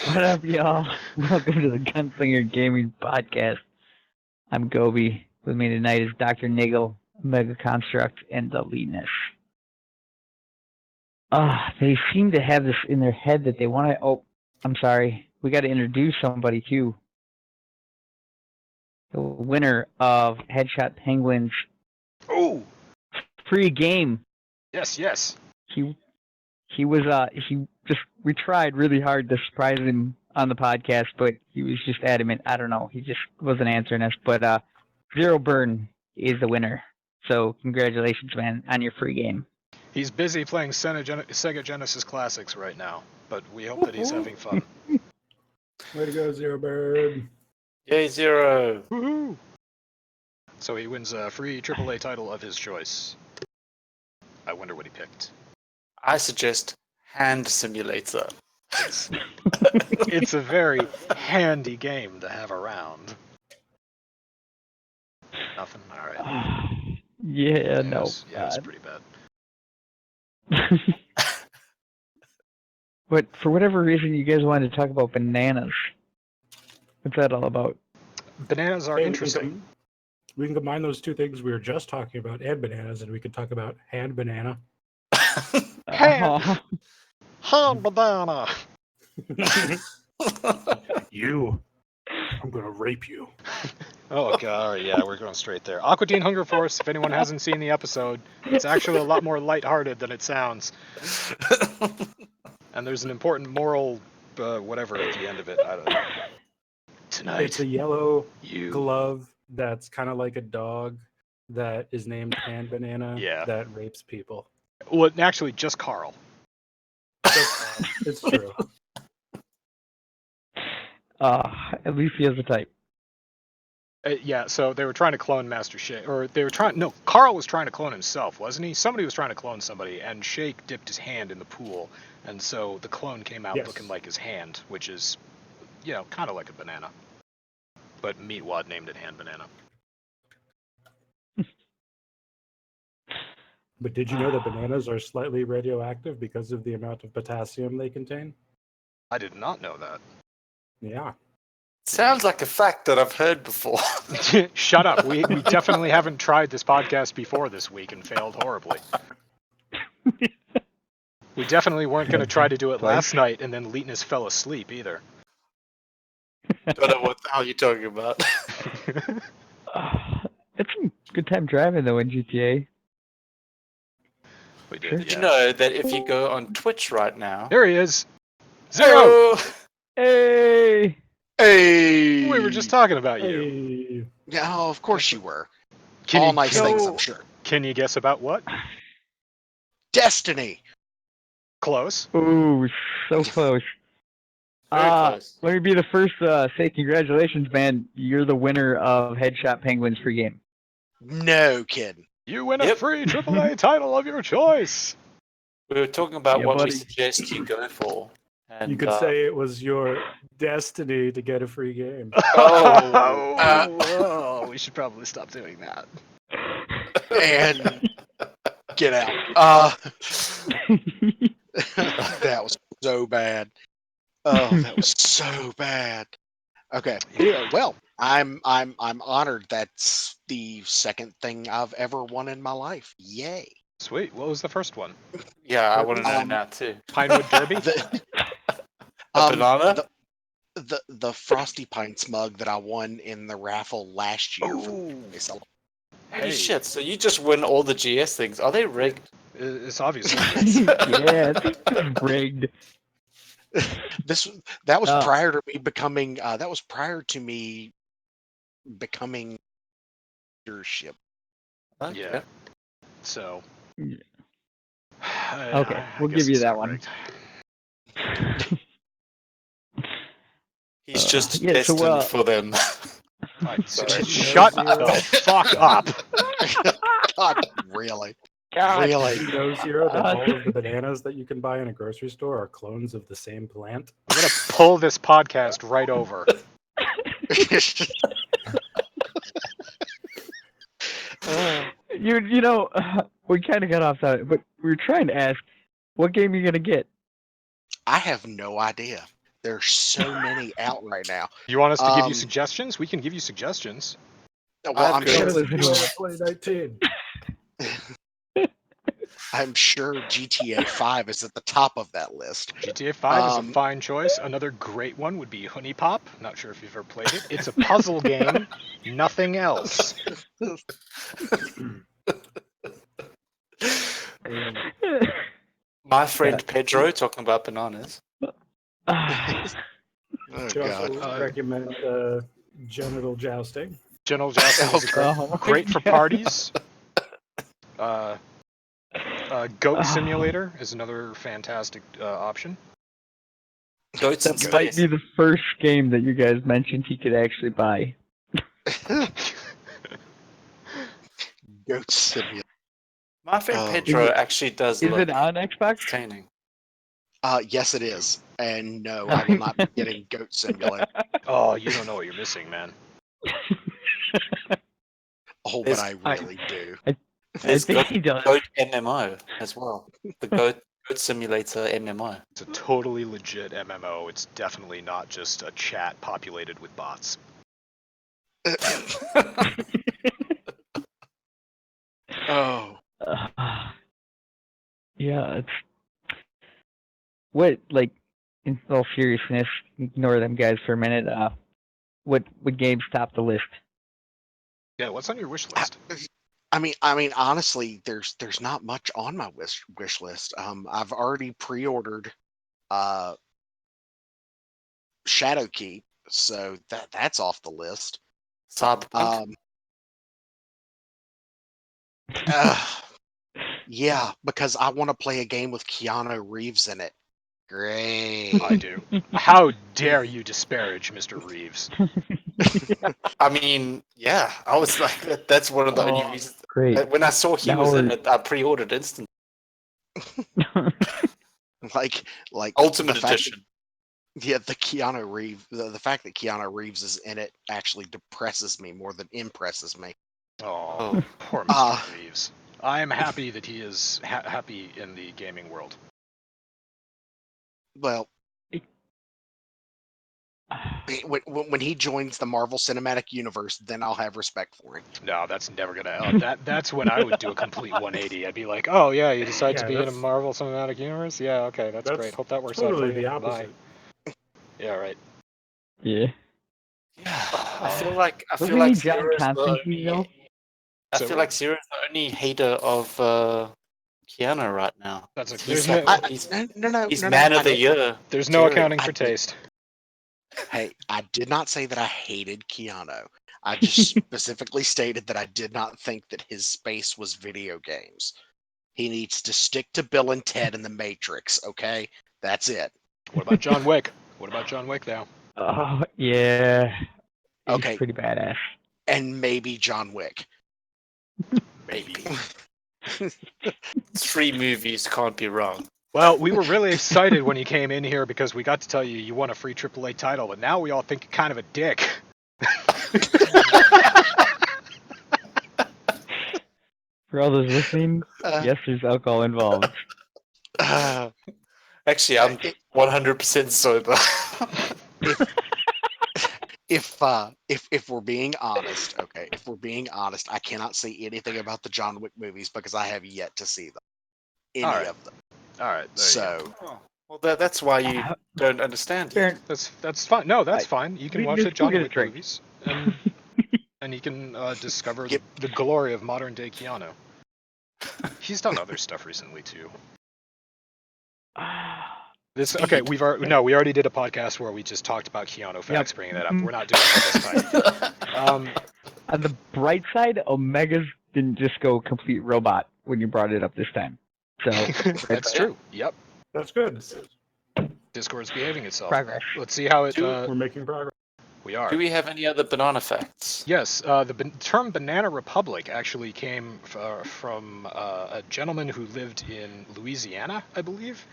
What up, y'all? Welcome to the Gunslinger Gaming Podcast. I'm Gobi. With me tonight is DrNiggle, OmegaConstrct, and the Leanness. They seem to have this in their head that they want to. Oh, I'm sorry. We got to introduce somebody too. The winner of Headshot Penguins Oh, free game. yes. He was we tried really hard to surprise him on the podcast, but he was just adamant. I don't know. He just wasn't answering us. But Zero Burn is the winner. So congratulations, man, on your free game. He's busy playing Sega Genesis Classics right now, but we hope that he's having fun. Way to go, Zero Bird. Yay, Zero. Woohoo! So he wins a free AAA title of his choice. I wonder what he picked. I suggest Hand Simulator. It's a very handy game to have around. Nothing? Alright. Yeah, no. Yeah, it's pretty bad. But for whatever reason, you guys wanted to talk about bananas. What's that all about? Bananas are interesting. We can combine those two things we were just talking about and bananas, and we could talk about hand banana. Hand banana! You. I'm going to rape you. Oh god, yeah, we're going straight there. Aqua Teen Hunger Force, if anyone hasn't seen the episode, it's actually a lot more lighthearted than it sounds. And there's an important moral, whatever at the end of it. I don't know. Tonight, It's a yellow you... glove that's kind of like a dog that is named Hand Banana that rapes people. Well, actually, just Carl. It's true. At least he has a type. Yeah, so they were trying to clone Master Shake, or they were trying, no, Carl was trying to clone himself, wasn't he? Somebody was trying to clone somebody, and Shake dipped his hand in the pool, and so the clone came out looking like his hand, which is, you know, kind of like a banana. But Meatwad named it Hand Banana. But did you know that bananas are slightly radioactive because of the amount of potassium they contain? I did not know that. Yeah. Sounds like a fact that I've heard before. Shut up. We definitely haven't tried this podcast before this week and failed horribly. We definitely weren't going to try to do it last night and then Leetness fell asleep either. Don't know what the hell you're talking about. It's a good time driving, though, in GTA. We did, Did you know that if you go on Twitch right now... There he is! Zero! Hey! Hey! We were just talking about you. Yeah, oh, of course you were. Can All you nice things, I'm sure. Can you guess about what? Destiny! Close. Ooh, so close. Very close. Let me be the first to say congratulations, man. You're the winner of Headshot Penguins free game. No kidding. You win a free AAA title of your choice. We were talking about what buddy. we suggest you go for. And, You could say it was your destiny to get a free game. Oh, we should probably stop doing that. And get out. That was so bad. Oh, that was so bad. Okay. Anyway, well, I'm honored. That's the second thing I've ever won in my life. Yay. Sweet. What was the first one? Yeah, I want to know now too. Pinewood Derby? A banana? The Frosty Pints mug that I won in the raffle last year. Holy shit, so you just win all the GS things. Are they rigged? It's obviously. Yeah, it's rigged. That was prior to me becoming. That was prior to me becoming leadership. Okay. Yeah. So. Okay, we'll give you that one. He's just destined for them. Shut the fuck up. God, really? God. Really? You know, Zero, that all of the bananas that you can buy in a grocery store are clones of the same plant. I'm going to pull this podcast right over. You know, we kind of got off that, but we were trying to ask, what game are you going to get? I have no idea. There's so many out right now. You want us to give you suggestions? We can give you suggestions. Well, I'm sure. 2019. I'm sure GTA 5 is at the top of that list. GTA 5 is a fine choice. Another great one would be Honey Pop. Not sure if you've ever played it. It's a puzzle game, nothing else. My friend Pedro talking about bananas. Oh, Should God. also recommend genital jousting. Genital jousting is great for parties. Goat Simulator is another fantastic option. Goats in That might space. be the first game that you guys mentioned he could actually buy. Goat Simulator. My friend Pedro actually does Is look it on Xbox? entertaining. Yes, it is. And no, I will not be getting Goat Simulator. Oh, you don't know what you're missing, man. Oh, but I really do. There's think he does. Goat MMO as well. The Goat Simulator MMO. It's a totally legit MMO. It's definitely not just a chat populated with bots. Oh. Yeah, it's what, like, in all seriousness, ignore them guys for a minute. What games top the list? Yeah, what's on your wish list? I mean, honestly, there's not much on my wish list. I've already pre-ordered Shadowkeep, so that's off the list. Cyberpunk. Yeah, because I want to play a game with Keanu Reeves in it. Great. I do. How dare you disparage Mr. Reeves? I mean, yeah, I was like, that's one of the only reasons. Great. When I saw he was in it, I pre-ordered instantly. like Ultimate the fact Edition. Yeah, the Keanu Reeves, the fact that Keanu Reeves is in it actually depresses me more than impresses me. Oh, poor Mr. Reeves. I am happy that he is happy in the gaming world. Well, when he joins the Marvel Cinematic Universe, then I'll have respect for him. No, that's never gonna. That's when I would do a complete 180. I'd be like, oh yeah, you decide to be in a Marvel Cinematic Universe? Yeah, okay, that's great. Hope that works out for you. Totally the opposite. Bye. Yeah, right. Yeah. I feel like John Constantine though? I feel like Zero's the only hater of Keanu right now. That's he's man of the year. There's no accounting for taste. Hey, I did not say that I hated Keanu. I just specifically stated that I did not think that his space was video games. He needs to stick to Bill and Ted and the Matrix, okay? That's it. What about John Wick? What about John Wick now? Oh, yeah. He's Okay. pretty badass. And maybe John Wick. Maybe. 3 movies can't be wrong. Well, we were really excited when you came in here because we got to tell you won a free AAA title, but now we all think you're kind of a dick. For all those listening, yes, there's alcohol involved. Actually, I'm 100% sober. If we're being honest, okay, I cannot say anything about the John Wick movies because I have yet to see them. Any of them. All right. So, well, that's why you don't understand it. That's fine. No, that's fine. You can watch the John Wick drink. movies, and you can discover the glory of modern day Keanu. He's done other stuff recently too. We already did a podcast where we just talked about Keanu facts, bringing that up. We're not doing that this time. On the bright side, Omega's didn't just go complete robot when you brought it up this time. So that's true. Yep. That's good. Discord's behaving itself. Progress. Let's see how it. We're making progress. We are. Do we have any other banana facts? Yes, the term Banana Republic actually came from a gentleman who lived in Louisiana, I believe.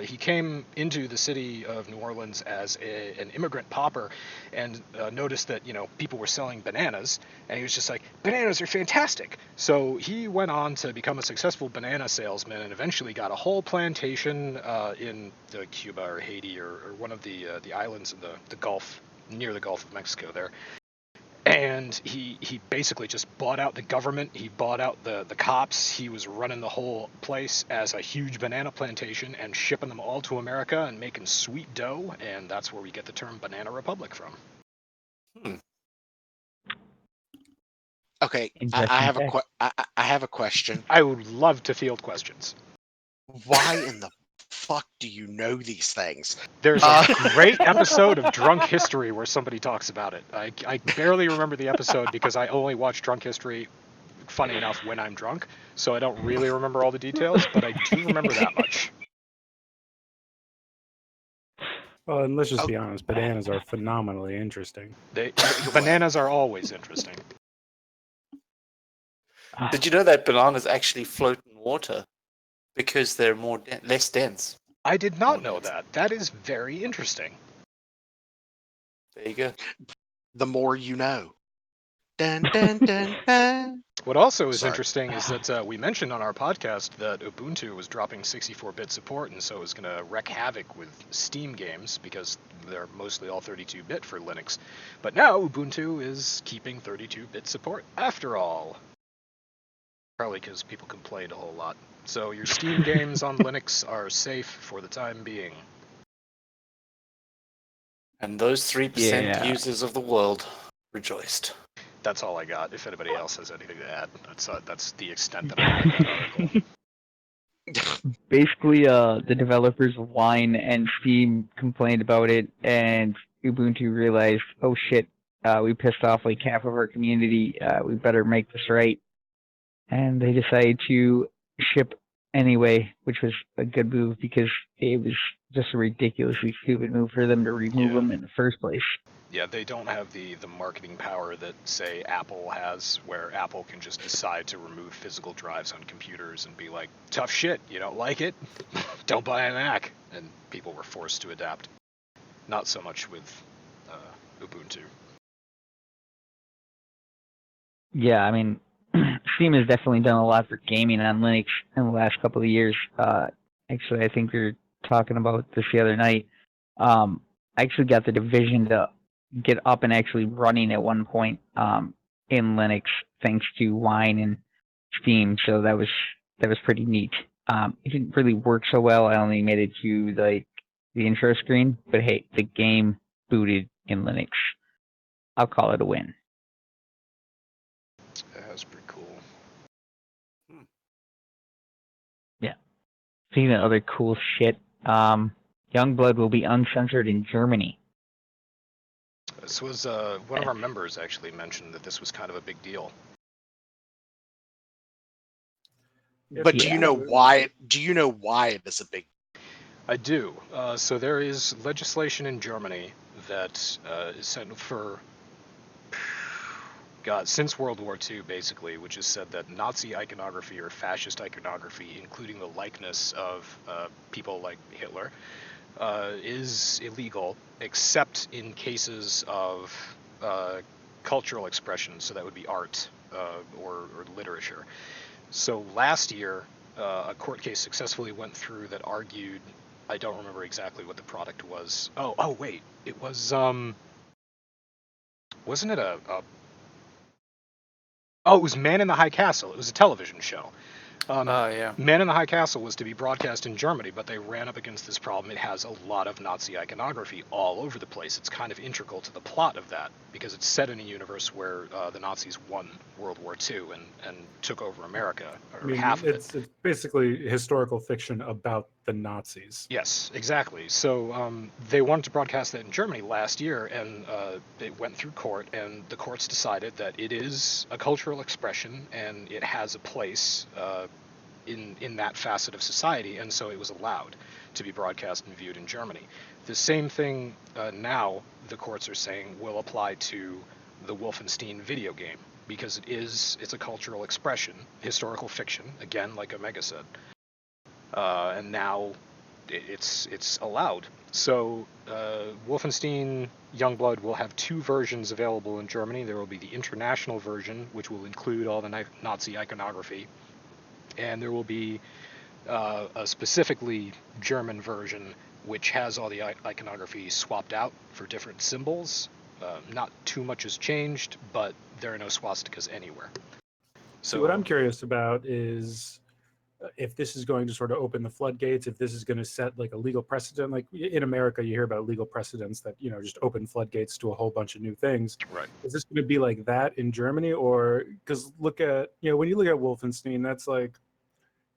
He came into the city of New Orleans as an immigrant pauper and noticed that, people were selling bananas. And he was just like, bananas are fantastic. So he went on to become a successful banana salesman and eventually got a whole plantation in Cuba or Haiti or one of the islands in the Gulf, near the Gulf of Mexico there. And he basically just bought out the government. He bought out the cops. He was running the whole place as a huge banana plantation and shipping them all to America and making sweet dough. And that's where we get the term Banana Republic from. Okay, I have a question. I would love to field questions. Why in the fuck do you know these things? There's a great episode of Drunk History where somebody talks about it. I barely remember the episode because I only watch Drunk History, funny enough, when I'm drunk, so I don't really remember all the details, but I do remember that much. Well, and let's just be honest, bananas are phenomenally interesting. Bananas are always interesting. Did you know that bananas actually float in water because they're less dense? I did not know that. That is very interesting. There you go. The more you know. Dun, dun, dun, dun. What also is interesting is that we mentioned on our podcast that Ubuntu was dropping 64-bit support, and so it was going to wreak havoc with Steam games because they're mostly all 32-bit for Linux. But now Ubuntu is keeping 32-bit support after all. Probably because people complained a whole lot. So your Steam games on Linux are safe for the time being. And those 3% users of the world rejoiced. That's all I got. If anybody else has anything to add, that's the extent that I read that article. Basically, the developers of Wine and Steam complained about it, and Ubuntu realized, oh shit, we pissed off like half of our community. We better make this right. And they decided to ship anyway, which was a good move because it was just a ridiculously stupid move for them to remove them in the first place. Yeah, they don't have the marketing power that, say, Apple has, where Apple can just decide to remove physical drives on computers and be like, tough shit, you don't like it? Don't buy a Mac. And people were forced to adapt. Not so much with Ubuntu. Yeah, I mean, Steam has definitely done a lot for gaming on Linux in the last couple of years. Actually, I think we were talking about this the other night. I actually got the division to get up and actually running at one point in Linux, thanks to Wine and Steam. So that was pretty neat. It didn't really work so well. I only made it to the intro screen, but hey, the game booted in Linux. I'll call it a win. That's pretty cool. Yeah. Speaking of other cool shit, Youngblood will be uncensored in Germany. This was one of our members actually mentioned that this was kind of a big deal. But do you know why? Do you know why it is a big? I do. So there is legislation in Germany that is sent for since World War II, basically, which has said that Nazi iconography or fascist iconography, including the likeness of people like Hitler, is illegal, except in cases of cultural expression. So that would be art or literature. So last year, a court case successfully went through that argued, I don't remember exactly what the product was. Oh wait, it was, wasn't it it was Man in the High Castle. It was a television show. Yeah. Man in the High Castle was to be broadcast in Germany, but they ran up against this problem. It has a lot of Nazi iconography all over the place. It's kind of integral to the plot of that, because it's set in a universe where the Nazis won World War II and took over America, or half of it. It's basically historical fiction about the Nazis. Yes, exactly. So they wanted to broadcast that in Germany last year, and it went through court, and the courts decided that it is a cultural expression, and it has a place in that facet of society, and so it was allowed to be broadcast and viewed in Germany. The same thing now the courts are saying will apply to the Wolfenstein video game, because it's a cultural expression, historical fiction, again, like Omega said. And now it's allowed. So Wolfenstein Youngblood will have 2 versions available in Germany. There will be the international version, which will include all the Nazi iconography, and there will be a specifically German version which has all the iconography swapped out for different symbols. Not too much has changed, but there are no swastikas anywhere. So what I'm curious about is if this is going to sort of open the floodgates, if this is going to set like a legal precedent. Like in America, you hear about legal precedents that, just open floodgates to a whole bunch of new things. Right. Is this going to be like that in Germany? Or because look at, when you look at Wolfenstein, that's like,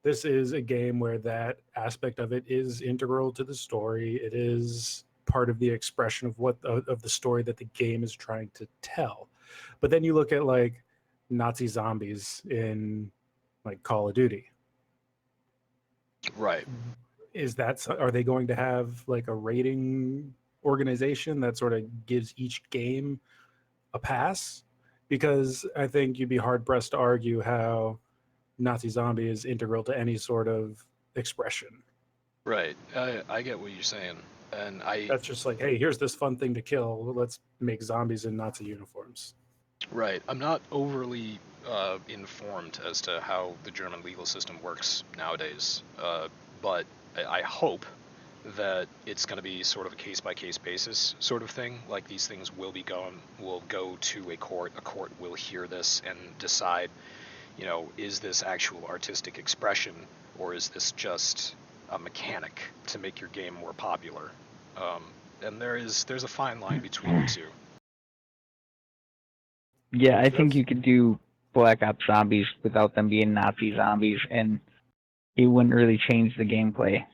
this is a game where that aspect of it is integral to the story. It is part of the expression of the story that the game is trying to tell. But then you look at like Nazi zombies in like Call of Duty. Right. Are they going to have like a rating organization that sort of gives each game a pass? Because I think you'd be hard pressed to argue how Nazi zombie is integral to any sort of expression. Right. I get what you're saying. And that's just like, hey, here's this fun thing to kill. Let's make zombies in Nazi uniforms. Right. I'm not overly informed as to how the German legal system works nowadays, but I hope that it's going to be sort of a case-by-case basis sort of thing. Like these things will go to a court will hear this and decide, is this actual artistic expression, or is this just a mechanic to make your game more popular? And there's a fine line between the two. Yeah, I think you could do Black Ops Zombies without them being Nazi zombies, and it wouldn't really change the gameplay.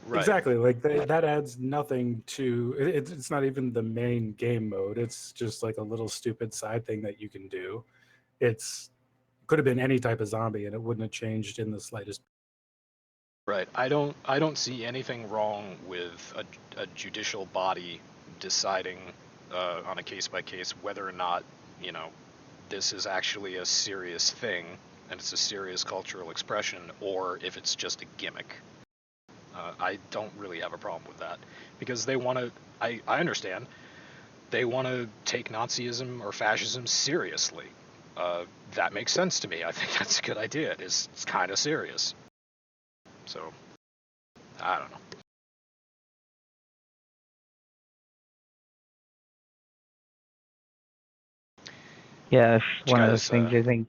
Right. Exactly. Like that adds nothing to it. It's not even the main game mode. It's just like a little stupid side thing that you can do. Could have been any type of zombie, and it wouldn't have changed in the slightest. Right. I don't see anything wrong with a judicial body deciding on a case by case whether or not this is actually a serious thing and it's a serious cultural expression, or if it's just a gimmick. I don't really have a problem with that, because they want to. I understand they want to take Nazism or fascism seriously. That makes sense to me. I think that's a good idea. It's kind of serious. So, I don't know. Yeah, it's one of those things I think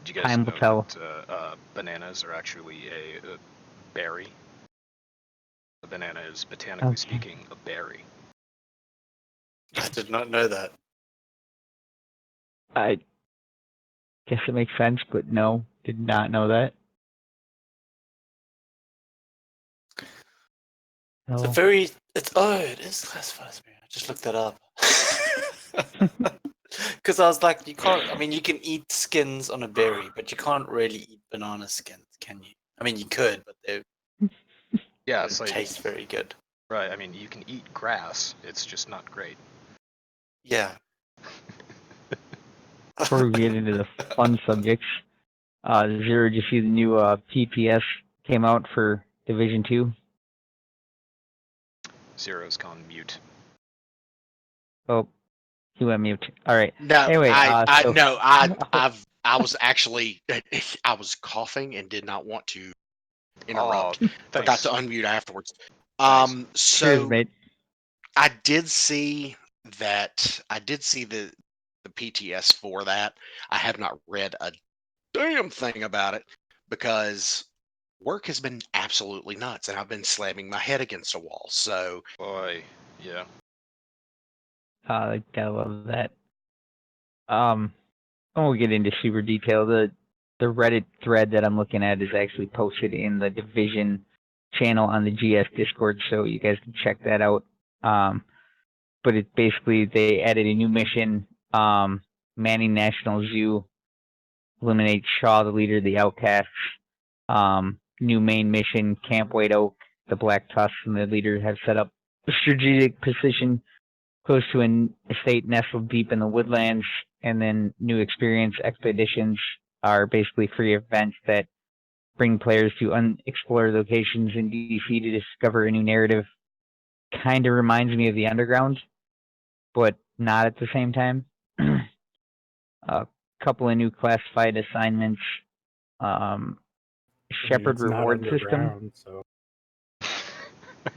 do you guys time know will tell. that bananas are actually a berry? A banana is, botanically speaking, a berry. I did not know that. I guess it makes sense, but no, did not know that. No. It is classified as berry. I just looked that up. Because I was like, you can eat skins on a berry, but you can't really eat banana skins, can you? I mean, you could, but they taste very good. Right, I mean, you can eat grass, it's just not great. Yeah. Before we get into the fun subjects, Zero, did you see the new PPS came out for Division 2? Zero's gone mute. Oh, he went mute. All right. No, anyway, I was coughing and did not want to interrupt. Forgot to unmute afterwards. Cheers, mate. I did see that. I did see the PTS for that. I have not read a damn thing about it because work has been absolutely nuts, and I've been slamming my head against a wall. So, boy, yeah. I gotta love that. I won't get into super detail. The Reddit thread that I'm looking at is actually posted in the Division channel on the GS Discord, so you guys can check that out. But it basically, they added a new mission, manning National Zoo, eliminate Shaw, the leader of the Outcasts. New main mission, Camp White Oak, the Black Tusks and the leader have set up a strategic position close to an estate nestled deep in the woodlands. And then new experience expeditions are basically free events that bring players to unexplored locations in DC to discover a new narrative. Kind of reminds me of the Underground, but not at the same time. A couple of new classified assignments. Shepherd it's not reward system. underground, so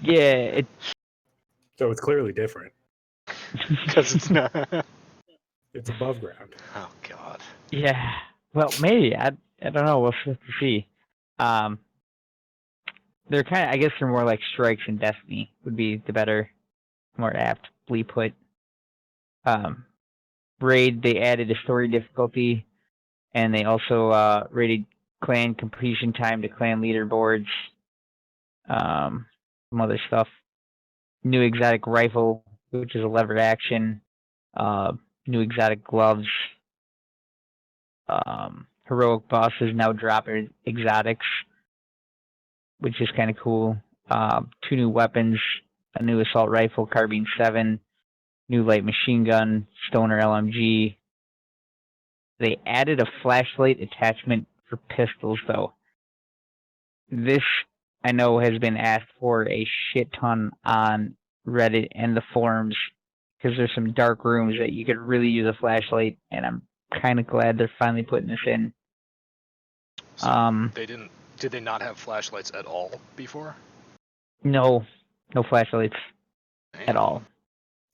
Yeah, so it's clearly different. Because it's not. It's above ground. Oh God. yeah. Well, maybe I don't know. We'll have to see. They're kind of, I guess, they're more like strikes in Destiny would be the better, more aptly put. Raid, they added a story difficulty, and they also rated clan completion time to clan leaderboards. Some other stuff. New exotic rifle, which is a levered action. New exotic gloves. Heroic bosses now drop exotics, which is kind of cool. 2 new weapons, a new assault rifle, carbine 7, new light machine gun, stoner LMG. They added a flashlight attachment for pistols, though. This, I know, has been asked for a shit ton on Reddit and the forums, because there's some dark rooms that you could really use a flashlight, and I'm kind of glad they're finally putting this in. So they didn't. Did they not have flashlights at all before? No flashlights at all.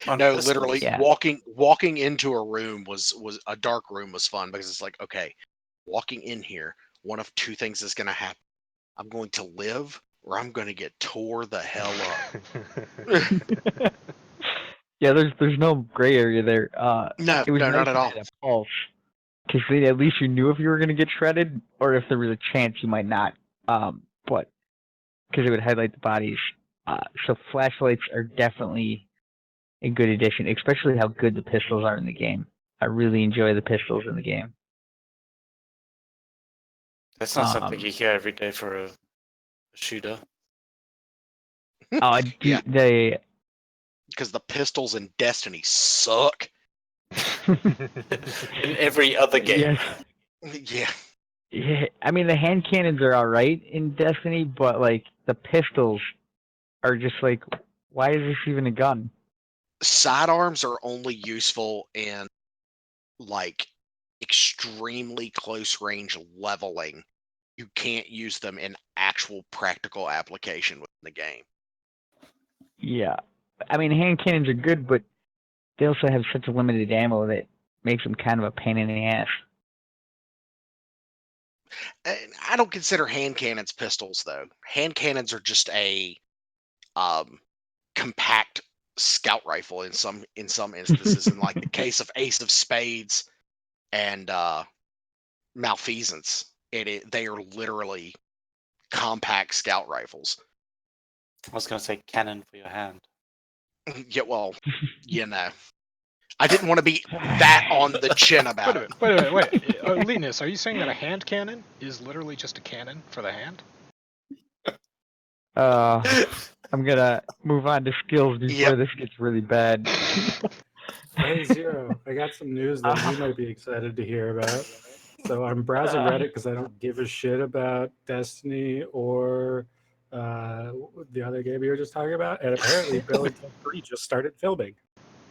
On No, pistols? literally Yeah. walking into a room was a dark room was fun because it's like, okay, walking in here, one of 2 things is gonna happen. I'm going to live or I'm gonna get tore the hell up. Yeah, there's no gray area there. No, It was no, nice not at to all. get a pulse, because at least you knew if you were going to get shredded, or if there was a chance you might not. But because it would highlight the bodies. So flashlights are definitely a good addition, especially how good the pistols are in the game. I really enjoy the pistols in the game. That's not something you hear every day for a shooter. Yeah. They Because the pistols in Destiny suck. In every other game. Yeah. Yeah, I mean the hand cannons are all right in Destiny, but like the pistols are just like, why is this even a gun? Sidearms are only useful in like extremely close range leveling. You can't use them in actual practical application within the game. Yeah, I mean hand cannons are good, but they also have such a limited ammo that makes them kind of a pain in the ass. And I don't consider hand cannons pistols though. Hand cannons are just a compact scout rifle in some instances. In like the case of Ace of Spades and Malfeasance, they are literally compact scout rifles. I was going to say cannon for your hand. Yeah, well, you know. I didn't want to be that on the chin about it. Wait. Linus, are you saying that a hand cannon is literally just a cannon for the hand? I'm gonna move on to skills before this gets really bad. Hey Zero, I got some news that you might be excited to hear about. So I'm browsing Reddit because I don't give a shit about Destiny or the other game you were just talking about, and apparently Bill and Ted 3 just started filming.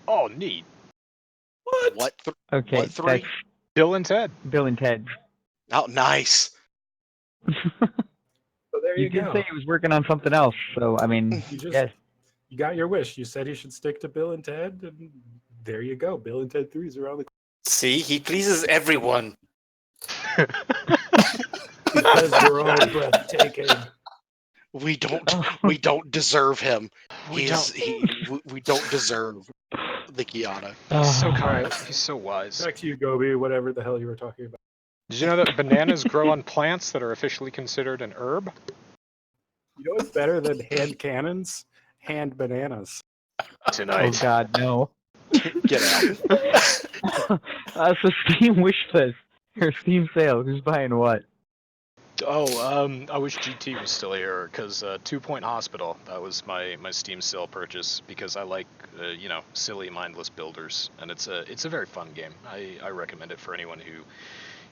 Oh, neat. What? Okay, What 3? that's Bill and Ted. Bill and Ted. Oh, nice. So there You you did go. say he was working on something else, so I mean, yes. You got your wish. You said he should stick to Bill and Ted, and there you go. Bill and Ted 3 is around the See, he pleases everyone. because we're all breathtaking. We don't deserve him. We We don't deserve the Kiana. He's so Oh. kind. He's so wise. Back to you, Gobi, whatever the hell you were talking about. Did you know that bananas grow on plants that are officially considered an herb? You know what's better than hand cannons? Hand bananas. Oh God, no. Get out. So Steam wish list or Steam sale. Who's buying what? I wish GT was still here because 2 Point Hospital. That was my Steam sale purchase because I like silly mindless builders, and it's a very fun game. I recommend it for anyone who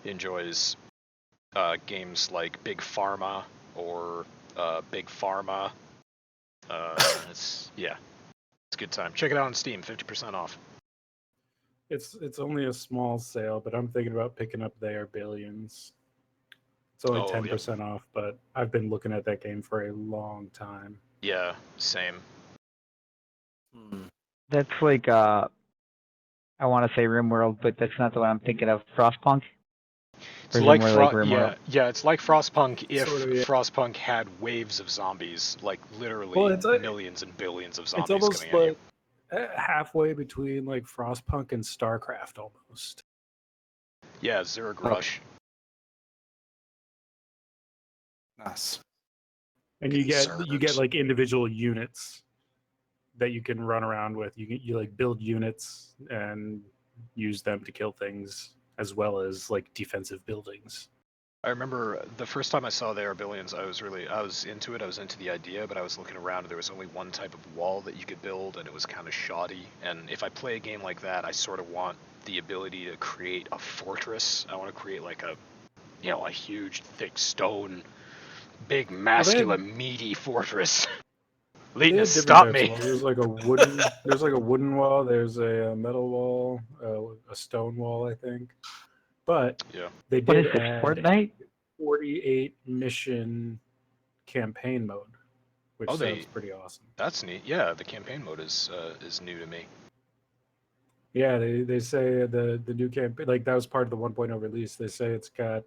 enjoys games like Big Pharma or Big Pharma. It's a good time. Check it out on Steam, 50% off. It's only a small sale, but I'm thinking about picking up They Are Billions. It's only 10% off, but I've been looking at that game for a long time. Yeah, same. That's like I want to say RimWorld, but that's not the one I'm thinking of. Frostpunk. It's like it's like Frostpunk if Frostpunk had waves of zombies, like literally millions and billions of zombies it's almost coming at you. Halfway between like Frostpunk and StarCraft almost. Yeah, Zerg Rush. Nice. And you get like individual units that you can run around with. You like build units and use them to kill things, as well as like defensive buildings. I remember the first time I saw They Are Billions, I was into it. I was into the idea, but I was looking around and there was only one type of wall that you could build, and it was kind of shoddy. And if I play a game like that, I sort of want the ability to create a fortress. I want to create like a huge, thick stone, big, masculine, meaty fortress. Leetness, stop me. There's like a wooden wall. There's a metal wall, a stone wall, I think. But they did add Fortnite? 48 mission campaign mode, which sounds pretty awesome. That's neat. Yeah, the campaign mode is new to me. Yeah, they say the new campaign, like that was part of the 1.0 release. They say it's got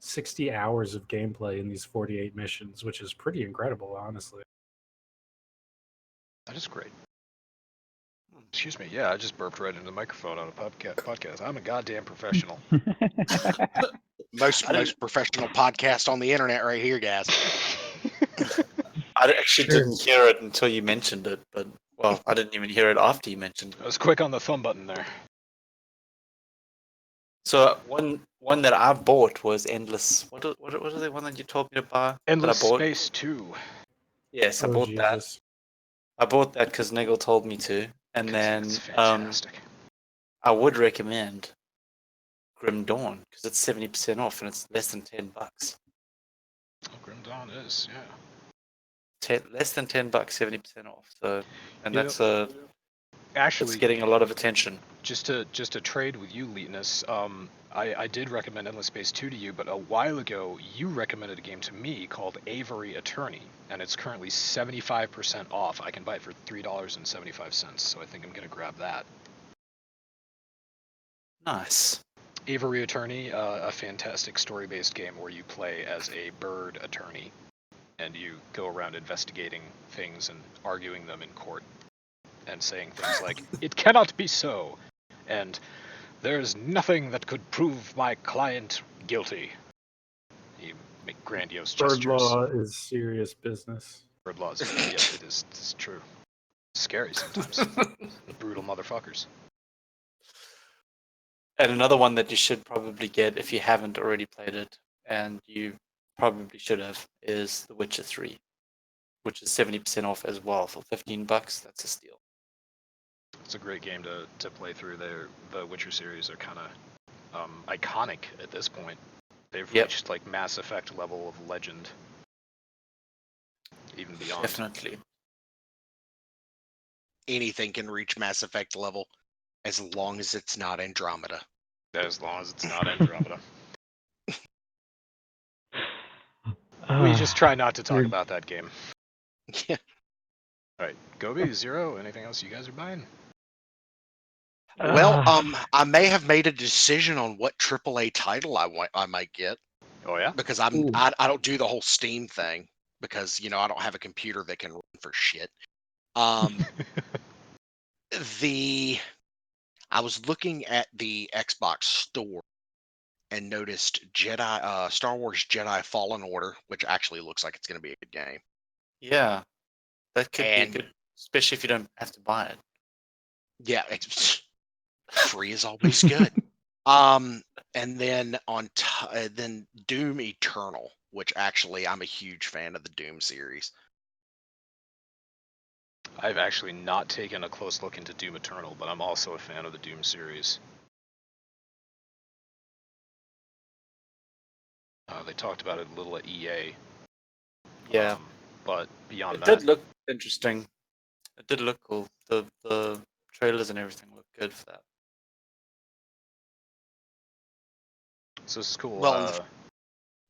60 hours of gameplay in these 48 missions, which is pretty incredible, honestly. That is great. Excuse me. Yeah, I just burped right into the microphone on a podcast. I'm a goddamn professional. most professional podcast on the internet right here, guys. I actually didn't hear it until you mentioned it, but I didn't even hear it after you mentioned it. I was quick on the thumb button there. So one that I bought was Endless. What is the one that you told me to buy? Endless Space 2. Yes, I bought that. I bought that because Niggle told me to, and then I would recommend Grim Dawn because it's 70% off and it's less than $10. Oh, Grim Dawn is less than $10, 70% off. So, and that's actually it's getting a lot of attention. Just to trade with you, Leetness, I did recommend Endless Space 2 to you, but a while ago you recommended a game to me called Avery Attorney, and it's currently 75% off. I can buy it for $3.75, so I think I'm going to grab that. Nice. Avery Attorney, a fantastic story-based game where you play as a bird attorney, and you go around investigating things and arguing them in court, and saying things like, "It cannot be so," and "There's nothing that could prove my client guilty." You make grandiose gestures. Bird law is serious business. Bird law is, yes, it is. It's true. Scary sometimes. Brutal motherfuckers. And another one that you should probably get if you haven't already played it, and you probably should have, is The Witcher 3, which is 70% off as well for $15. That's a steal. It's a great game to play through. The Witcher series are kind of iconic at this point. They've reached like Mass Effect level of legend, even beyond. Definitely. Anything can reach Mass Effect level, as long as it's not Andromeda. As long as it's not Andromeda. We just try not to talk about that game. Yeah. All right, Gobi, Zero. Anything else you guys are buying? Well, I may have made a decision on what AAA title I might get. Oh yeah. Because I don't do the whole Steam thing because I don't have a computer that can run for shit. I was looking at the Xbox store and noticed Star Wars Jedi Fallen Order, which actually looks like it's going to be a good game. Yeah, that could be good, especially if you don't have to buy it. Yeah, free is always good. And then then Doom Eternal, which actually I'm a huge fan of the Doom series. I've actually not taken a close look into Doom Eternal, but I'm also a fan of the Doom series. They talked about it a little at EA. Yeah. But beyond It that, did look interesting. It did look cool. The trailers and everything looked good for that. so this is cool. Well,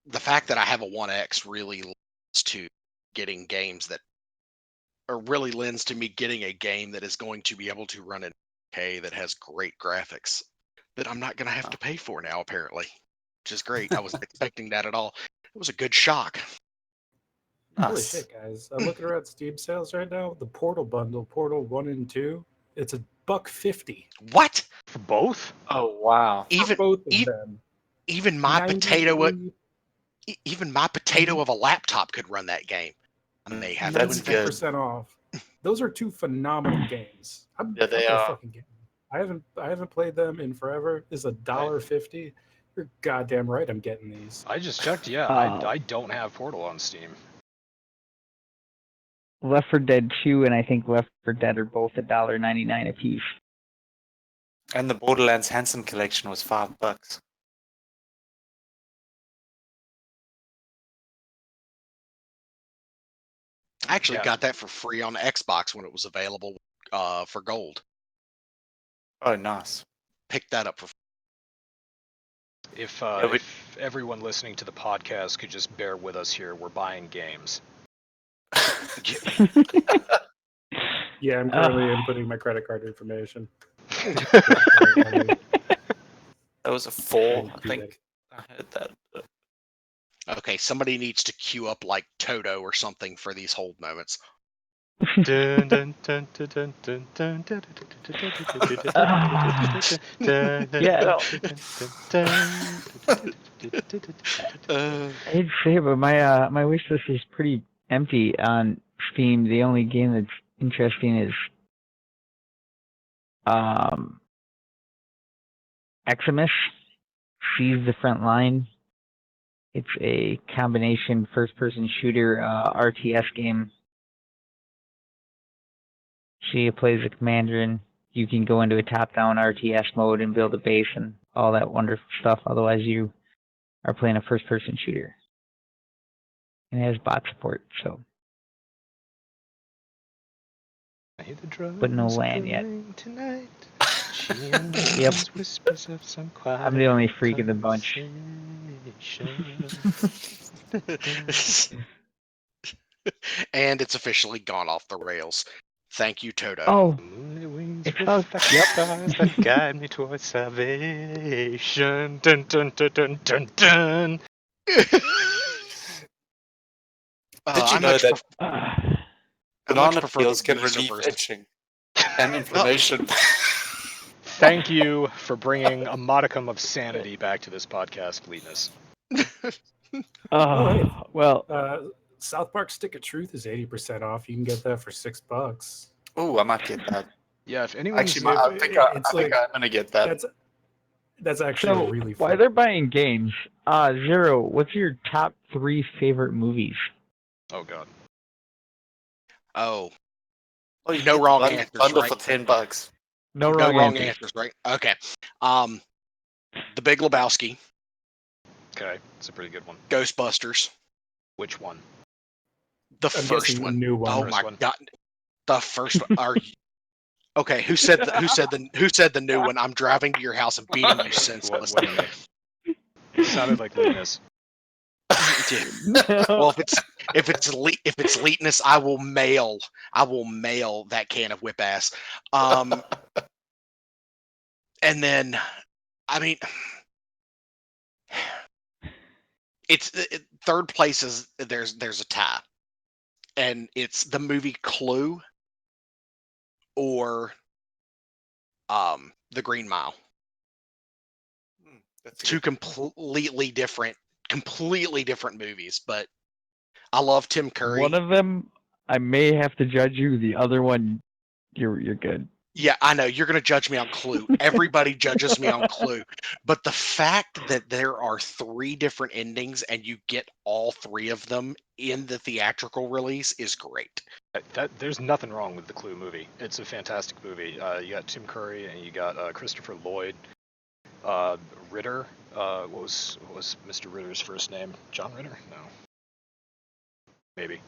the fact that I have a 1X really lends to getting games that, or really lends to me getting a game that is going to be able to run in 4K that has great graphics that I'm not going to have to pay for now, apparently, which is great. I wasn't expecting that at all. It was a good shock. Holy Nice. shit, guys! I'm looking around Steam sales right now. The Portal bundle, Portal 1 and 2, it's $1.50. What? for both? Oh wow. For both of them. Even my potato, 93 even my potato of a laptop could run that game. I may have to That's invest. good. 90% off. Those are two phenomenal games. Yeah, they are. Fucking get them. I haven't played them in forever. This is $1.50. You're goddamn right. I'm getting these. I just checked. Yeah, Oh. I don't have Portal on Steam. Left 4 Dead 2 and I think Left 4 Dead are both $1.99 a piece. And the Borderlands Handsome Collection was $5. I actually Yeah. got that for free on Xbox when it was available for gold. Oh, nice. Picked that up for If Yeah, if everyone listening to the podcast could just bear with us here, we're buying games. Yeah, I'm currently inputting my credit card information. That was a 4, I think. I heard that. Okay, somebody needs to queue up like Toto or something for these hold moments. Dun, dun, dun, dun, dun, dun, dun, dun, Yeah. Uh, I hate to say it, but my wish list is pretty empty on Steam. The only game that's interesting is Eximus, Seize the Front Line. It's a combination first-person shooter RTS game. She plays a commander, and you can go into a top-down RTS mode and build a base and all that wonderful stuff. Otherwise, you are playing a first-person shooter. And it has bot support, so. But no LAN yet. Yep. I'm the only freak in the bunch. and it's officially gone off the rails. Thank you, Toto. Oh, It's yep. guide me towards salvation. Dun, dun, dun, dun, dun, dun. Did you know that banana peels can relieve itching and inflammation? Thank you for bringing a modicum of sanity back to this podcast, Fleetness. Well, South Park Stick of Truth is 80% off. You can get that for $6. Oh, I might get that. Yeah, if anyone Actually, I think I'm gonna get that. That's actually really fun. while they're buying games, Zero, what's your top 3 favorite movies? Oh god. Oh, You no get wrong the answers, bundle right? for $10. No No wrong wrong answers. answers, right? Okay. The Big Lebowski, Okay, it's a pretty good one. Ghostbusters, Which one? the I'm first guessing one. the new one. Oh First my one. god, the first one. Are you... Okay? Who said the new one? I'm driving to your house and beating you senseless. What it sounded like Fleetness. Well, if it's Leetness, I will mail that can of whip ass. And then, I mean, third place is there's a tie, and it's the movie Clue or The Green Mile. That's Two completely different movies, but I love Tim Curry. One of them, I may have to judge you. The other one, you're good. Yeah, I know you're going to judge me on Clue. Everybody judges me on Clue, but the fact that there are 3 different endings and you get all 3 of them in the theatrical release is great. There's nothing wrong with the Clue movie. It's a fantastic movie. You got Tim Curry and you got Christopher Lloyd. Ritter. What was Mr. Ritter's first name? John Ritter? No. Maybe.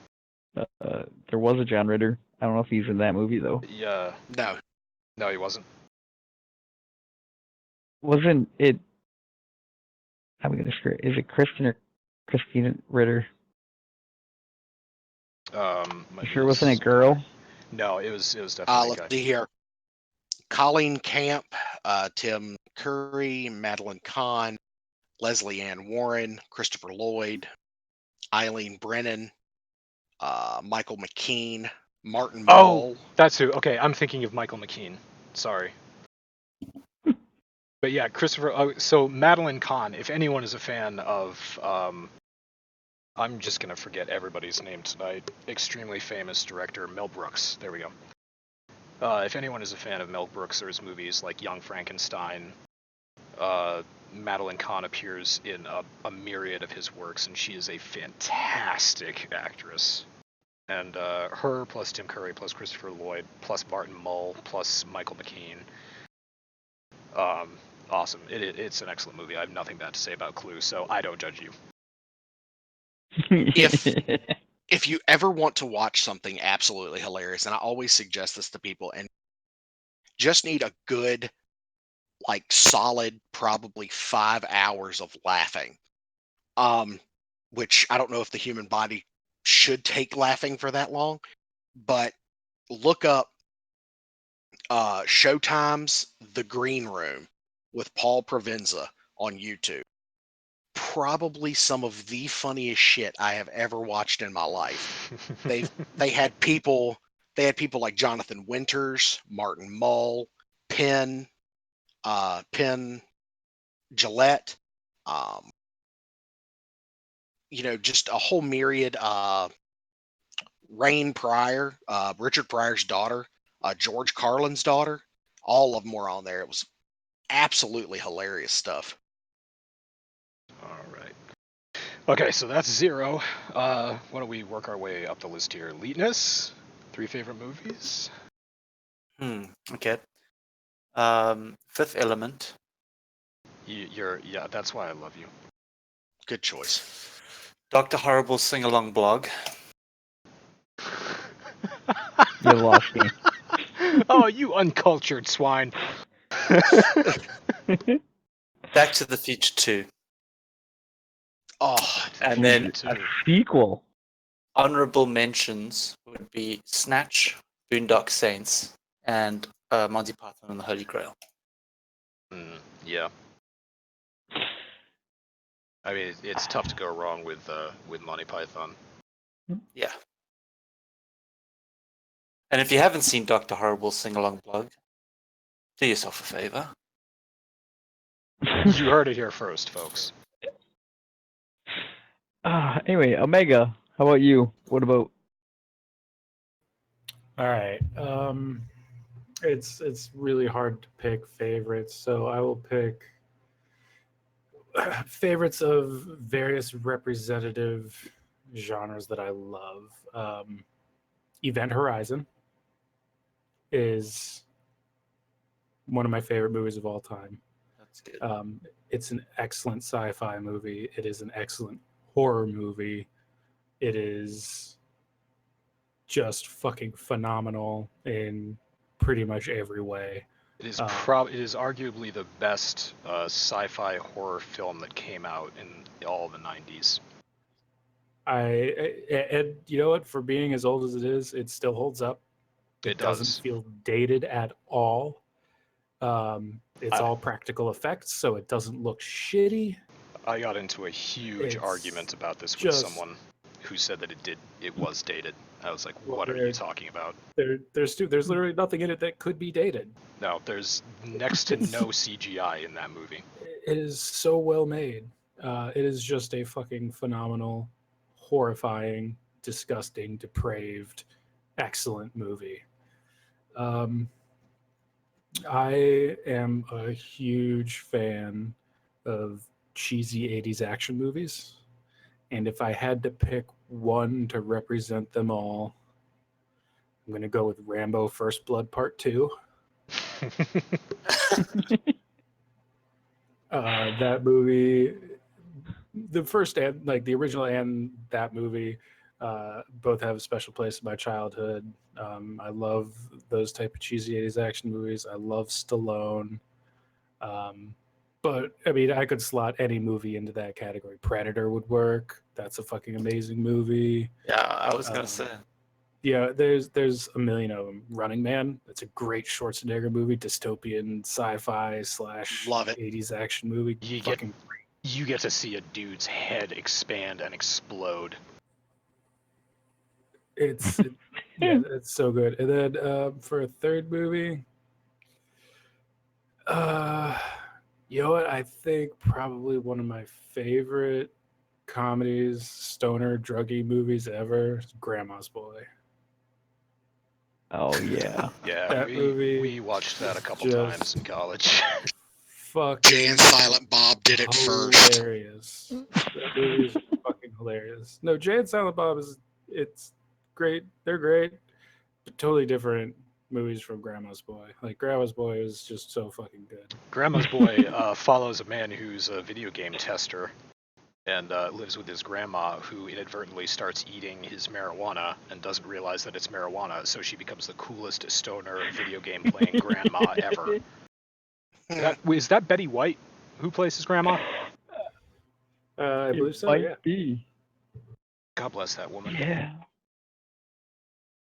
There was a John Ritter. I don't know if he's in that movie though. Yeah. No, he wasn't. Wasn't it? I'm gonna screw. Is it Kristen or Christina Ritter? Sure, wasn't it girl? No, it was definitely a Let's guy. see here. Colleen Camp, Tim Curry, Madeline Kahn, Leslie Ann Warren, Christopher Lloyd, Eileen Brennan, Michael McKean, Martin Mull. That's who. Okay, I'm thinking of Michael McKean. Sorry. But yeah, Christopher. So Madeline Kahn. If anyone is a fan of, I'm just gonna forget everybody's name tonight. Extremely famous director Mel Brooks. There we go. If anyone is a fan of Mel Brooks or his movies like Young Frankenstein, Madeline Kahn appears in a myriad of his works, and she is a fantastic actress. And her plus Tim Curry plus Christopher Lloyd plus Martin Mull plus Michael McKean. Awesome. It's an excellent movie. I have nothing bad to say about Clue, so I don't judge you. If you ever want to watch something absolutely hilarious, and I always suggest this to people, and just need a good, like solid, probably 5 hours of laughing, which I don't know if the human body should take laughing for that long, but look up Showtime's The Green Room with Paul Provenza on YouTube. Probably some of the funniest shit I have ever watched in my life. They had people like Jonathan Winters, Martin Mull, Penn Gillette, just a whole myriad. Rain Pryor, Richard Pryor's daughter, George Carlin's daughter, all of them were on there. It was absolutely hilarious stuff. All right. Okay, so that's 0. Why don't we work our way up the list here? Leetness, 3 favorite movies. Okay. Fifth Element. Yeah, that's why I love you. Good choice. Dr. Horrible's sing-along blog. You lost me. Oh, you uncultured swine. Back to the Future 2. Oh, And then a sequel. Honorable mentions would be Snatch, Boondock Saints, and Monty Python and the Holy Grail. Yeah. I mean, it's tough to go wrong with Monty Python. Yeah. And if you haven't seen Dr. Horrible's sing-along blog, do yourself a favor. You heard it here first, folks. Anyway, Omega, how about you? What about? All right. It's really hard to pick favorites, so I will pick favorites of various representative genres that I love. Event Horizon is one of my favorite movies of all time. That's good. It's an excellent sci-fi movie. It is an excellent horror movie. It is just fucking phenomenal in pretty much every way. It is it is arguably the best sci-fi horror film that came out in all the 90s. And you know what? For being as old as it is, it still holds up. It doesn't feel dated at all. It's all practical effects, so it doesn't look shitty. I got into a huge argument about this with someone who said that it was dated. I was like, what are you talking about? There's literally nothing in it that could be dated. No, there's next to no CGI in that movie. It is so well made. It is just a fucking phenomenal, horrifying, disgusting, depraved, excellent movie. I am a huge fan of cheesy 80s action movies. And if I had to pick one to represent them all, I'm going to go with Rambo First Blood Part 2. That movie, the first and like the original and that movie, both have a special place in my childhood. I love those type of cheesy 80s action movies. I love Stallone. But I mean, I could slot any movie into that category. Predator would work. That's a fucking amazing movie. Yeah, I was gonna say. Yeah, there's a million of them. Running Man, that's a great Schwarzenegger movie, dystopian sci-fi / Love it. 80s action movie. You get to see a dude's head expand and explode. It's so good. And then for a third movie, you know what? I think probably one of my favorite comedies, stoner druggy movies ever, is Grandma's Boy. Oh yeah. Yeah, That movie we watched that a couple just- times in college. Fucking Jay and Silent Bob did it first. hilarious. That movie is fucking hilarious. No, Jay and Silent Bob it's great. They're great, but totally different movies from Grandma's Boy. Like Grandma's Boy is just so fucking good. Grandma's Boy follows a man who's a video game tester and lives with his grandma, who inadvertently starts eating his marijuana and doesn't realize that it's marijuana, so she becomes the coolest stoner video game playing grandma ever. Is that Betty White who plays his grandma? I believe so. Might Yeah. be. God bless that woman. Yeah.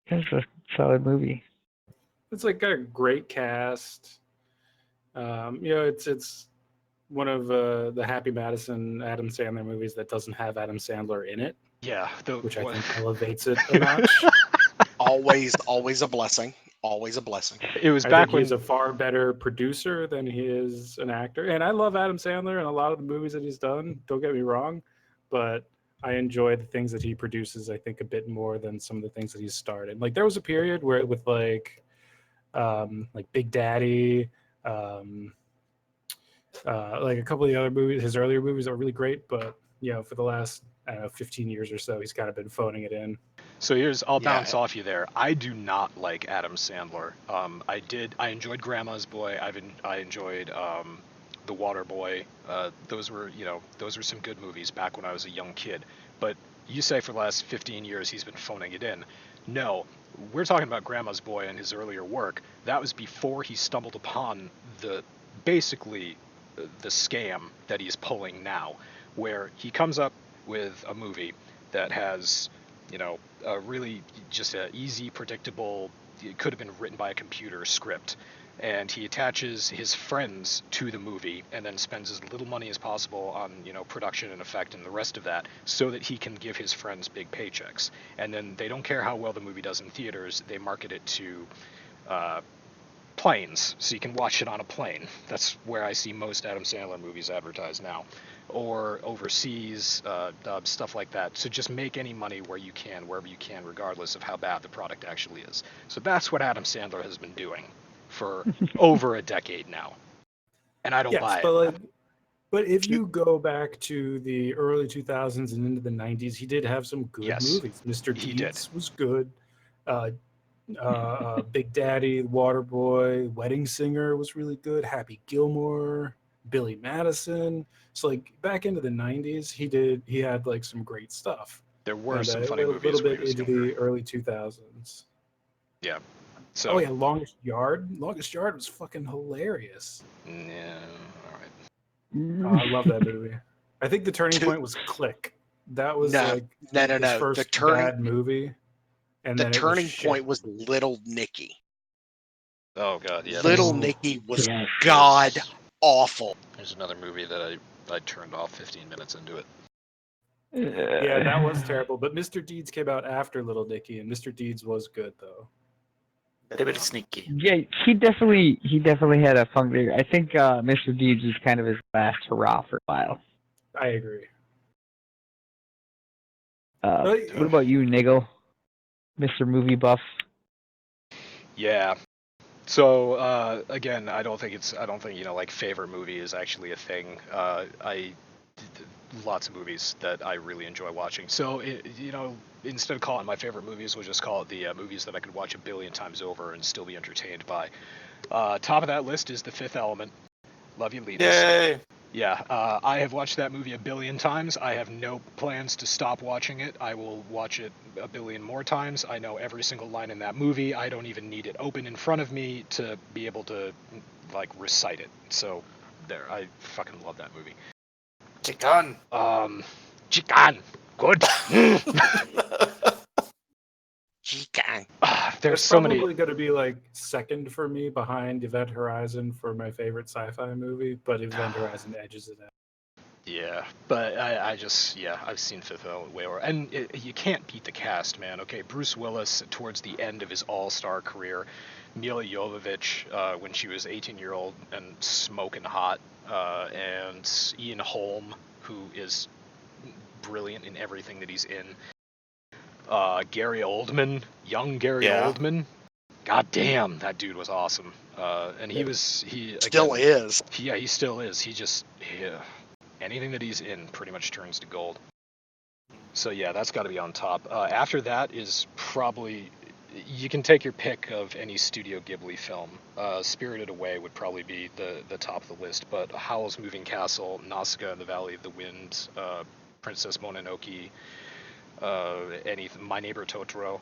That's a solid movie. It's like got a great cast. It's one of the Happy Madison Adam Sandler movies that doesn't have Adam Sandler in it, Yeah, which I think elevates it a notch. Always a blessing. Always a blessing. It was I back think when he's a far better producer than he is an actor. And I love Adam Sandler and a lot of the movies that he's done. Don't get me wrong, but I enjoy the things that he produces, I think, a bit more than some of the things that he's started. Like there was a period where with like Big Daddy, like a couple of the other movies, his earlier movies are really great, but for the last 15 years or so, he's kind of been phoning it in. So I'll bounce off you there. I do not like Adam Sandler. I enjoyed Grandma's Boy. I enjoyed The Water Boy. Those were some good movies back when I was a young kid. But you say for the last 15 years he's been phoning it in. No, we're talking about Grandma's Boy and his earlier work. That was before he stumbled upon basically the scam that he's pulling now, where he comes up with a movie that has a really just an easy, predictable, it could have been written by a computer script, and he attaches his friends to the movie and then spends as little money as possible on production and effect and the rest of that, so that he can give his friends big paychecks. And then they don't care how well the movie does in theaters, they market it to planes, so you can watch it on a plane. That's where I see most Adam Sandler movies advertised now, or overseas, stuff like that. So just make any money wherever you can, regardless of how bad the product actually is. So that's what Adam Sandler has been doing for over a decade now, and I don't buy it. But if you go back to the early 2000s and into the 90s, he did have some good movies. Mr. Deeds was good. Big Daddy, Waterboy, Wedding Singer was really good. Happy Gilmore, Billy Madison. So like back into the 90s, he had like some great stuff. There were some funny movies. A little bit into the early 2000s. Yeah. So. Oh yeah, Longest Yard. Longest Yard was fucking hilarious. Yeah. All right. I love that movie. I think the turning point was Click. That was his first bad movie. And the turning point was Little Nicky. Oh god, yeah. Little Nicky was god awful. There's another movie that I turned off 15 minutes into it. Yeah, that was terrible. But Mr. Deeds came out after Little Nicky, and Mr. Deeds was good though. Very sneaky. Yeah, he definitely had a fun career. I think Mr. Deeds was kind of his last hurrah for a while. I agree. What about you, Niggle? Mr. Movie Buff. Yeah. So again, I don't think like favorite movie is actually a thing. Lots of movies that I really enjoy watching. So instead of calling my favorite movies, we'll just call it the movies that I could watch a billion times over and still be entertained by. Top of that list is The Fifth Element. Love you, Leaders. Yay! Yeah, I have watched that movie a billion times. I have no plans to stop watching it. I will watch it a billion more times. I know every single line in that movie. I don't even need it open in front of me to be able to, like, recite it. So, there, I fucking love that movie. Chicken. Chicken. Good. Chicken. There's It's so many. probably going to be like second for me behind Event Horizon for my favorite sci-fi movie, but Event Horizon edges it out. Yeah, but I just, I've seen Fifth Element way over. And you can't beat the cast, man. Okay, Bruce Willis towards the end of his all-star career, Mila Jovovich when she was 18-year-old and smoking hot, and Ian Holm, who is brilliant in everything that he's in. Gary Oldman, young Gary Oldman. God damn, that dude was awesome. And he still is. Yeah, he still is. He just, anything that he's in pretty much turns to gold. So yeah, that's got to be on top. After that is probably, you can take your pick of any Studio Ghibli film. Spirited Away would probably be the top of the list, but Howl's Moving Castle, Nausicaa and the Valley of the Wind, Princess Mononoke, My Neighbor Totoro,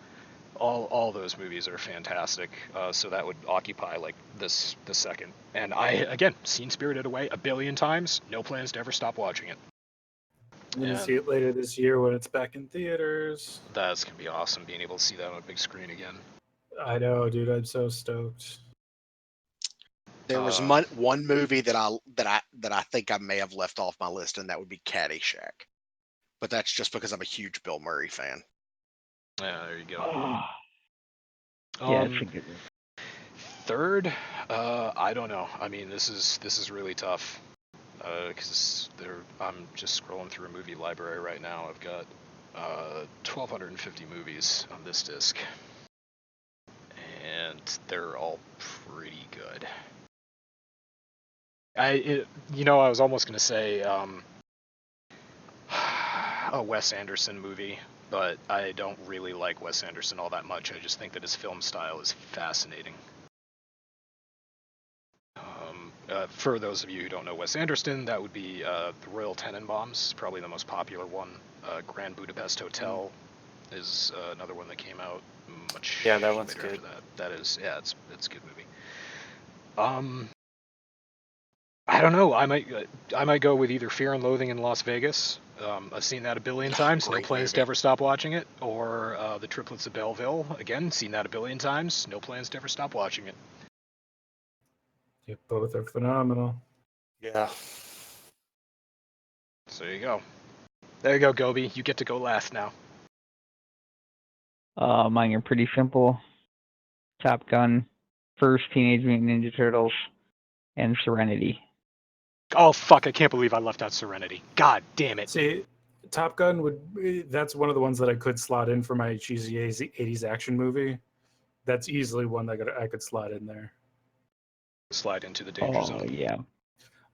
all those movies are fantastic. So that would occupy like the second. And I, again, seen Spirited Away a billion times. No plans to ever stop watching it. I'm going to see it later this year when it's back in theaters. That's going to be awesome, being able to see that on a big screen again. I know, dude. I'm so stoked. There was one movie that I think I may have left off my list, and that would be Caddyshack. But that's just because I'm a huge Bill Murray fan. Yeah, there you go. Yeah, it's a good one. Third, I don't know. I mean, this is really tough because I'm just scrolling through a movie library right now. I've got 1,250 movies on this disc, and they're all pretty good. I was almost gonna say a Wes Anderson movie, but I don't really like Wes Anderson all that much. I just think that his film style is fascinating. For those of you who don't know Wes Anderson, that would be The Royal Tenenbaums, probably the most popular one. Grand Budapest Hotel is another one that came out much that one's later good. after that. That is, it's a good movie. I don't know. I might go with either Fear and Loathing in Las Vegas. I've seen that a billion times. No plans to ever stop watching it. Or The Triplets of Belleville. Again, seen that a billion times. No plans to ever stop watching it. Yeah, both are phenomenal. Yeah. So there you go. There you go, Gobi. You get to go last now. Mine are pretty simple. Top Gun, first Teenage Mutant Ninja Turtles, and Serenity. Oh, fuck. I can't believe I left out Serenity. God damn it. See, Top Gun that's one of the ones that I could slot in for my cheesy 80s action movie. That's easily one that I could slot in there. Slide into the danger zone. Oh, yeah.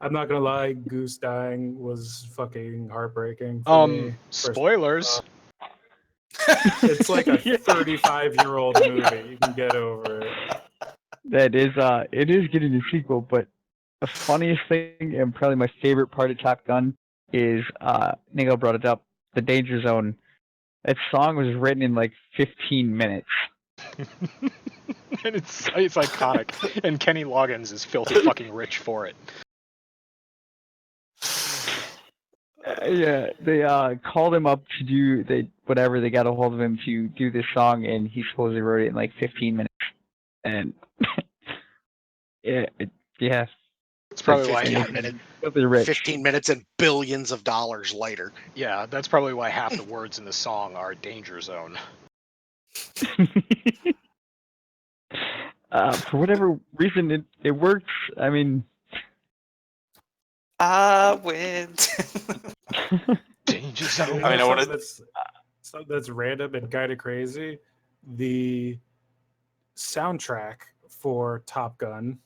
I'm not going to lie, Goose dying was fucking heartbreaking for me. Spoilers. It's like a 35-year-old movie. You can get over it. That is, it is getting a sequel, but the funniest thing and probably my favorite part of Top Gun is, Nigel brought it up, the Danger Zone. That song was written in like 15 minutes. And it's iconic. And Kenny Loggins is filthy fucking rich for it. Yeah, they called him up to do they got a hold of him to do this song, and he supposedly wrote it in like 15 minutes. And yeah, it's probably why 15 minutes and billions of dollars later. Yeah, that's probably why half the words in the song are Danger Zone. For whatever reason, it works. I mean, I went. Danger Zone. I mean, that's random and kind of crazy. The soundtrack for Top Gun,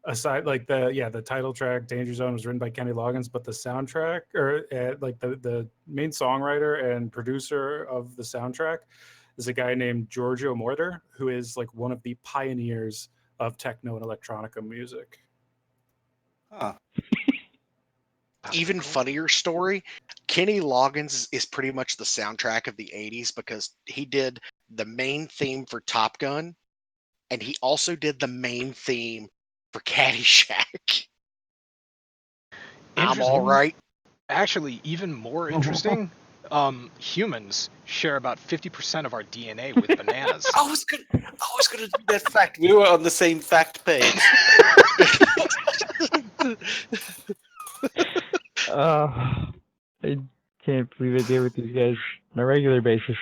aside like the title track, Danger Zone, was written by Kenny Loggins, but the soundtrack, or like the main songwriter and producer of the soundtrack, is a guy named Giorgio Moroder, who is like one of the pioneers of techno and electronica music. Huh. even funnier story. Kenny Loggins is pretty much the soundtrack of the 80s because he did the main theme for Top Gun, and he also did the main theme for Caddyshack. I'm all right. Actually, even more interesting, humans share about 50% of our DNA with bananas. I was gonna do that fact. We were on the same fact page. I can't believe I deal with these guys on a regular basis.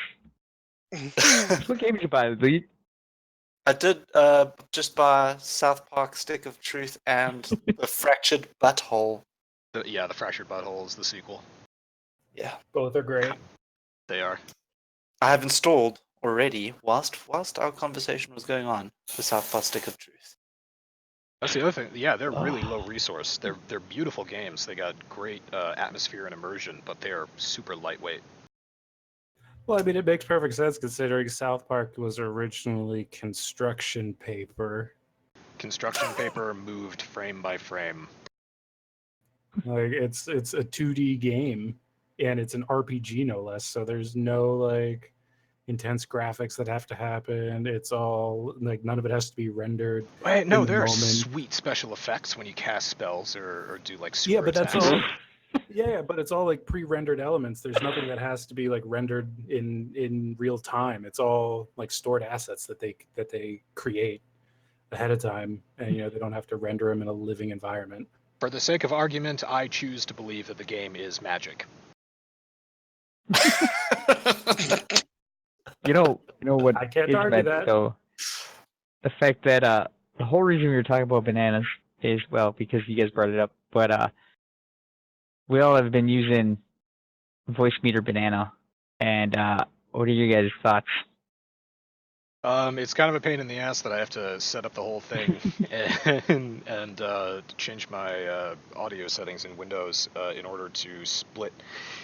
What game did you buy, Lee? I did just buy South Park Stick of Truth and The Fractured Butthole. The Fractured Butthole is the sequel. Yeah. Both are great. They are. I have installed already, whilst our conversation was going on, the South Park Stick of Truth. That's the other thing. Yeah, they're really low resource. They're beautiful games. They got great atmosphere and immersion, but they are super lightweight. Well, I mean, it makes perfect sense considering South Park was originally construction paper. Construction paper moved frame by frame. Like it's a 2D game, and it's an RPG no less. So there's no like intense graphics that have to happen. It's all like none of it has to be rendered. Wait, no, in the there are moment. sweet special effects when you cast spells or do like super Yeah, but that's attacks. all. Yeah, but it's all like pre-rendered elements. There's nothing that has to be like rendered in real time. It's all like stored assets that they create ahead of time, and they don't have to render them in a living environment. For the sake of argument, I choose to believe that the game is magic. You know what I can't is argue magic, that. though? The fact that the whole reason we were talking about bananas is, well, because you guys brought it up, but we all have been using voice meter banana, and what are your guys' thoughts? It's kind of a pain in the ass that I have to set up the whole thing and change my audio settings in Windows in order to split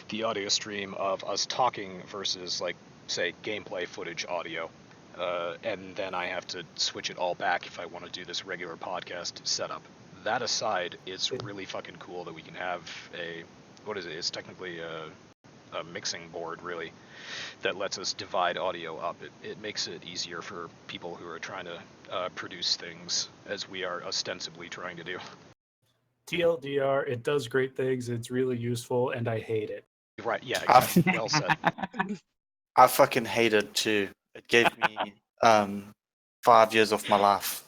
the audio stream of us talking versus, like, say, gameplay footage audio. And then I have to switch it all back if I want to do this regular podcast setup. That aside, it's really fucking cool that we can have it's technically a mixing board, really, that lets us divide audio up. It makes it easier for people who are trying to produce things, as we are ostensibly trying to do. TLDR, it does great things. It's really useful, and I hate it. Right, yeah, exactly. Well said. I fucking hate it too. It gave me 5 years off my life.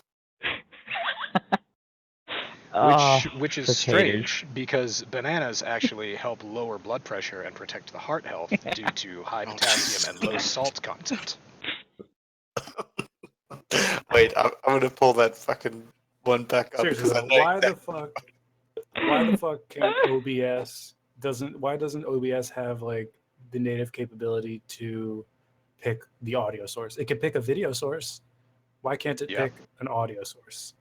Which is strange, because bananas actually help lower blood pressure and protect the heart health due to high potassium and low salt content. Wait, I'm gonna pull that fucking one back up. Seriously, though, why the fuck can't OBS why doesn't OBS have like the native capability to pick the audio source? It can pick a video source. Why can't it pick an audio source?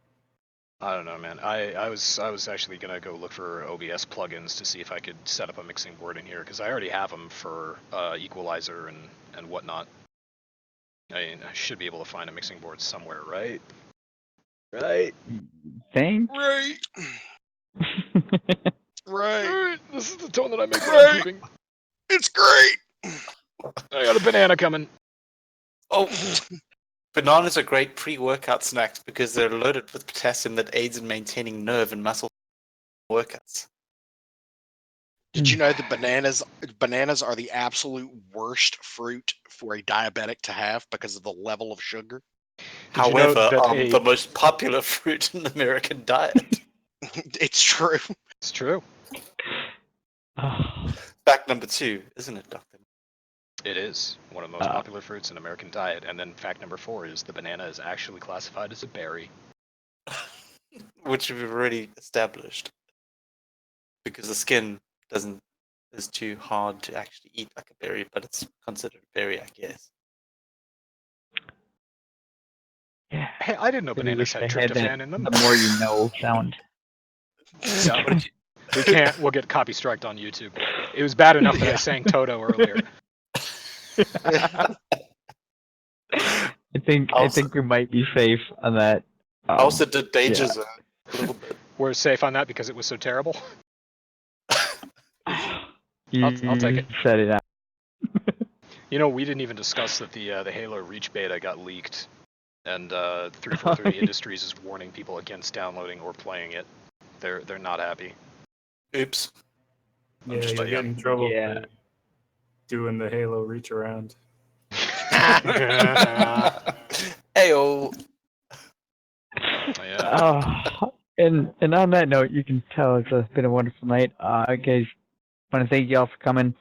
I don't know, man. I was actually gonna go look for OBS plugins to see if I could set up a mixing board in here, because I already have them for equalizer and whatnot. I mean, I should be able to find a mixing board somewhere, right? Right. Thing? Right. Right. This is the tone that I make when I'm pooping. It's great. I got a banana coming. Oh, bananas are great pre-workout snacks because they're loaded with potassium that aids in maintaining nerve and muscle workouts. Did you know that bananas are the absolute worst fruit for a diabetic to have because of the level of sugar? However, the most popular fruit in the American diet. It's true. It's true. Fact number 2, isn't it, Doctor? It is one of the most popular fruits in American diet. And then fact number 4 is the banana is actually classified as a berry. Which we've already established. Because the skin is too hard to actually eat like a berry, but it's considered a berry, I guess. Yeah. Hey, I didn't know bananas had tryptophan in them. The more you know sound. Yeah, we can't. We'll get copy striked on YouTube. It was bad enough that I sang Toto earlier. I think we might be safe on that. I also did Danger Zone a little bit. We're safe on that because it was so terrible. I'll take it. Set it out. You know, we didn't even discuss that the Halo Reach beta got leaked, and 343 Industries is warning people against downloading or playing it. They're not happy. Oops. Yeah, you'll get in trouble for doing the Halo reach around. Heyo. Yeah. And on that note, you can tell it's been a wonderful night. Guys, I want to thank you all for coming,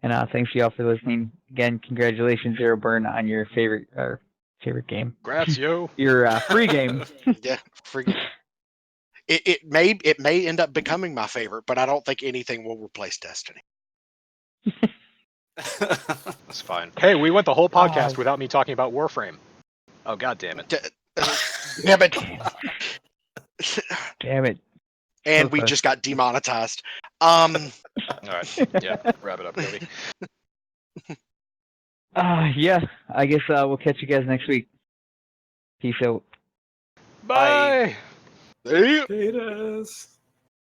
and thanks you all for listening. Again, congratulations, Zero Burn, on your favorite game. Congrats, yo. Your free game. Yeah, freaking. It may end up becoming my favorite, but I don't think anything will replace Destiny. That's fine. Hey, we went the whole podcast without me talking about Warframe. Oh, god damn it. Damn it. Damn it. And we just got demonetized. Alright, yeah, wrap it up, Cody. Yeah, I guess we'll catch you guys next week. Peace out. Bye! See ya. Potatoes.